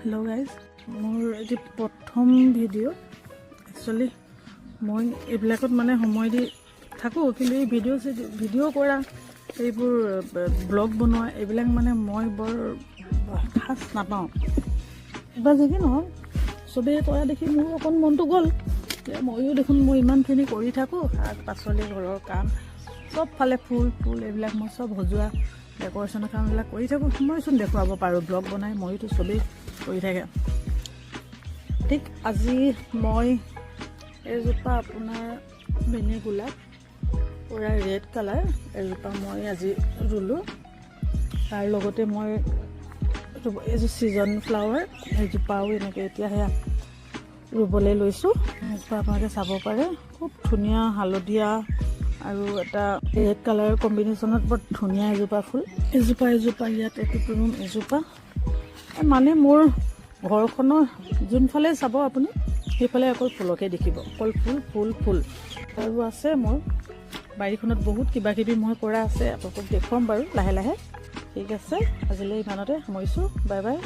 Hello' guys, মোৰ এটি প্ৰথম ভিডিঅ'। একচুৱেলি মই এইবিলাকত মানে সময় দি থাকোঁ, কিন্তু এই ভিডিঅ' কৰা এইবোৰ ব্লগ বনোৱা এইবিলাক মানে মই বৰ খাচ নাপাওঁ। বা যিকি নহওক চবেই কৰা দেখি মোৰ অকণ মনটো গ'ল, ময়ো দেখোন মই ইমানখিনি কৰি থাকোঁ, শাক পাচলি ঘৰৰ কাম চবফালে ফুল এইবিলাক মই চব সজোৱা ডেক'ৰেশ্যনৰ কামবিলাক কৰি থাকোঁ। মইচোন দেখুৱাব পাৰোঁ ব্লগ বনাই, ময়োতো চবেই কৰি থাকে। ঠিক আজি মই এজোপা আপোনাৰ বেনী গোলাপ পূৰা ৰেড কালাৰ এজোপা মই আজি ৰুলোঁ। তাৰ লগতে মই এইযোৰ ছিজন ফ্লাৱাৰ সেইজোপাও এনেকৈ এতিয়া সেয়া ৰুবলৈ লৈছোঁ। সেইজোপা আপোনালোকে চাব পাৰে, খুব ধুনীয়া হালধীয়া আৰু এটা ৰেড কালাৰ কম্বিনেশ্যনত বৰ ধুনীয়া এজোপা ফুল। এজোপা ইয়াত এইটো ৰুম এজোপা, মানে মোৰ ঘৰখনৰ যোনফালে চাব আপুনি সেইফালে অকল ফুলকে দেখিব, অকল ফুল আৰু আছে মোৰ বাৰীখনত বহুত কিবাকিবি মই কৰা আছে, আপোনালোকক দেখুৱাম বাৰু লাহে লাহে। ঠিক আছে, আজিলৈ ইমানতে সামৰিছোঁ, বাই বাই।